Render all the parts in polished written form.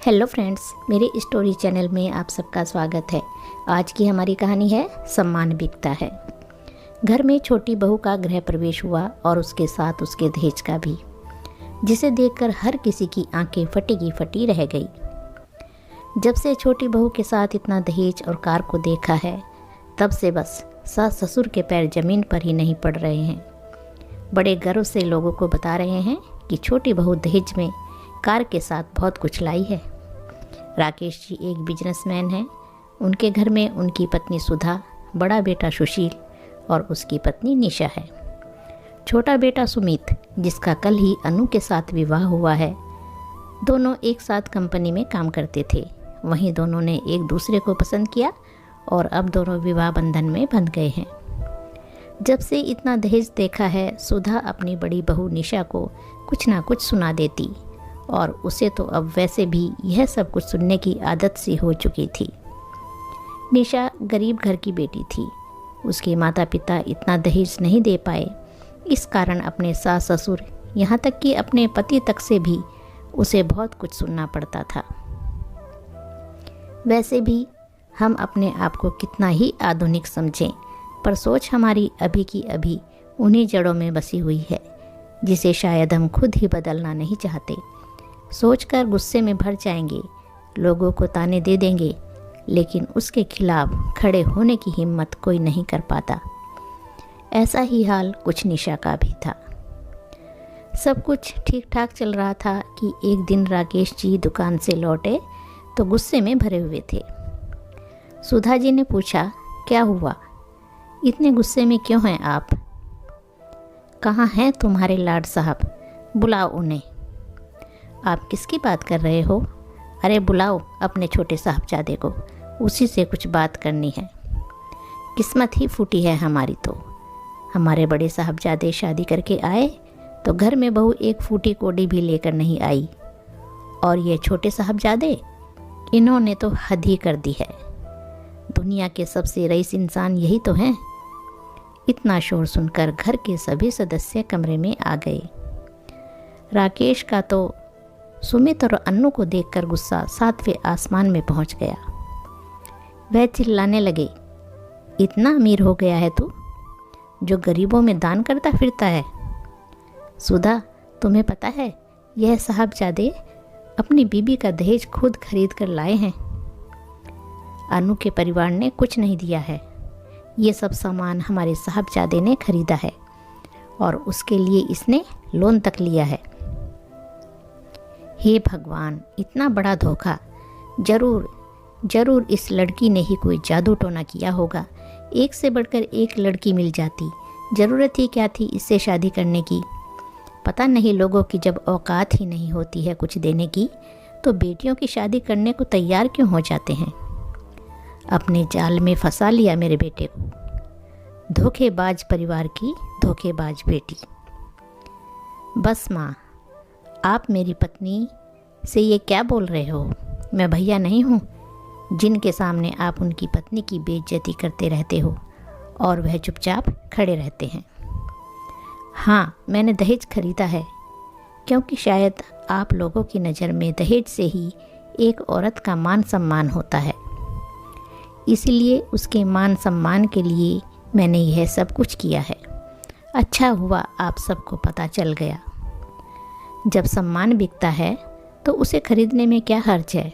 Hello friends, मेरे story channel में आप सबका स्वागत है। आज की हमारी कहानी है सम्मान बिकता है। घर में छोटी बहू का गृह प्रवेश हुआ और उसके साथ उसके दहेज का भी, जिसे देखकर हर किसी की आंखें फटी की फटी रह गई। जब से छोटी बहू के साथ इतना दहेज और कार को देखा है, तब से बस सास ससुर के पैर जमीन पर ही नहीं पड़ रहे हैं। बड़े गर्व से लोगों को बता रहे हैं कि छोटी बहू दहेज में कार के साथ बहुत कुछ लाई है। राकेश जी एक बिजनेसमैन हैं। उनके घर में उनकी पत्नी सुधा, बड़ा बेटा सुशील और उसकी पत्नी निशा है। छोटा बेटा सुमित, जिसका कल ही अनु के साथ विवाह हुआ है। दोनों एक साथ कंपनी में काम करते थे। वहीं दोनों ने एक दूसरे को पसंद किया और अब दोनों विवाह बंधन में बंध गए हैं। जब से इतना दहेज देखा है, सुधा अपनी बड़ी बहू निशा को कुछ ना कुछ सुना देती और उसे तो अब वैसे भी यह सब कुछ सुनने की आदत सी हो चुकी थी। निशा गरीब घर की बेटी थी। उसके माता पिता इतना दहेज नहीं दे पाए। इस कारण अपने सास ससुर, यहाँ तक कि अपने पति तक से भी उसे बहुत कुछ सुनना पड़ता था। वैसे भी हम अपने आप को कितना ही आधुनिक समझें, पर सोच हमारी अभी की अभी उन्हीं जड़ों में बसी हुई है, जिसे शायद हम खुद ही बदलना नहीं चाहते। सोचकर गुस्से में भर जाएंगे, लोगों को ताने दे देंगे, लेकिन उसके खिलाफ खड़े होने की हिम्मत कोई नहीं कर पाता। ऐसा ही हाल कुछ निशा का भी था। सब कुछ ठीक ठाक चल रहा था कि एक दिन राकेश जी दुकान से लौटे तो गुस्से में भरे हुए थे। सुधा जी ने पूछा, क्या हुआ, इतने गुस्से में क्यों हैं आप? कहाँ हैं तुम्हारे लाड साहब, बुलाओ उन्हें। आप किसकी बात कर रहे हो? अरे बुलाओ अपने छोटे साहबजादे को, उसी से कुछ बात करनी है। किस्मत ही फूटी है हमारी तो। हमारे बड़े साहबजादे शादी करके आए तो घर में बहू एक फूटी कोडी भी लेकर नहीं आई, और ये छोटे साहबजादे, इन्होंने तो हद ही कर दी है। दुनिया के सबसे रईस इंसान यही तो हैं। इतना शोर सुनकर घर के सभी सदस्य कमरे में आ गए। राकेश का तो सुमित और अन्नू को देखकर गुस्सा 7वें आसमान में पहुंच गया। वह चिल्लाने लगे, इतना अमीर हो गया है तू, जो गरीबों में दान करता फिरता है? सुधा, तुम्हें पता है यह साहबजादे अपनी बीबी का दहेज खुद खरीद कर लाए हैं। अनु के परिवार ने कुछ नहीं दिया है। ये सब सामान हमारे साहबजादे ने खरीदा है और उसके लिए इसने लोन तक लिया है। हे भगवान, इतना बड़ा धोखा! जरूर इस लड़की ने ही कोई जादू टोना किया होगा। एक से बढ़कर एक लड़की मिल जाती, ज़रूरत ही क्या थी इससे शादी करने की? पता नहीं लोगों की जब औकात ही नहीं होती है कुछ देने की, तो बेटियों की शादी करने को तैयार क्यों हो जाते हैं? अपने जाल में फंसा लिया मेरे बेटे को। धोखेबाज परिवार की धोखेबाज बेटी। बस माँ, आप मेरी पत्नी से ये क्या बोल रहे हो? मैं भैया नहीं हूँ जिनके सामने आप उनकी पत्नी की बेइज्जती करते रहते हो और वह चुपचाप खड़े रहते हैं। हाँ, मैंने दहेज खरीदा है, क्योंकि शायद आप लोगों की नज़र में दहेज से ही एक औरत का मान सम्मान होता है। इसलिए उसके मान सम्मान के लिए मैंने यह सब कुछ किया है। अच्छा हुआ आप सबको पता चल गया। जब सम्मान बिकता है तो उसे खरीदने में क्या हर्ज है?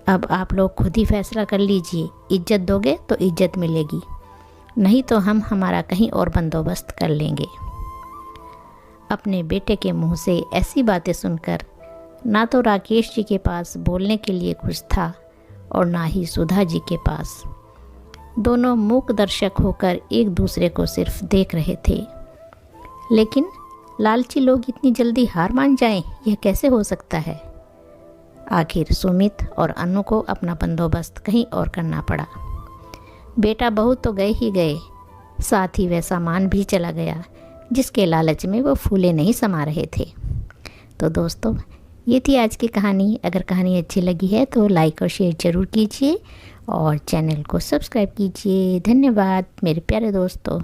अब आप लोग खुद ही फैसला कर लीजिए। इज्जत दोगे तो इज्जत मिलेगी, नहीं तो हम हमारा कहीं और बंदोबस्त कर लेंगे। अपने बेटे के मुंह से ऐसी बातें सुनकर ना तो राकेश जी के पास बोलने के लिए कुछ था और ना ही सुधा जी के पास। दोनों मूक दर्शक होकर एक दूसरे को सिर्फ देख रहे थे। लेकिन लालची लोग इतनी जल्दी हार मान जाएं, यह कैसे हो सकता है? आखिर सुमित और अनु को अपना बंदोबस्त कहीं और करना पड़ा। बेटा बहू तो गए ही गए, साथ ही वह सामान भी चला गया जिसके लालच में वो फूले नहीं समा रहे थे। तो दोस्तों, ये थी आज की कहानी। अगर कहानी अच्छी लगी है तो लाइक और शेयर ज़रूर कीजिए और चैनल को सब्सक्राइब कीजिए। धन्यवाद मेरे प्यारे दोस्तों।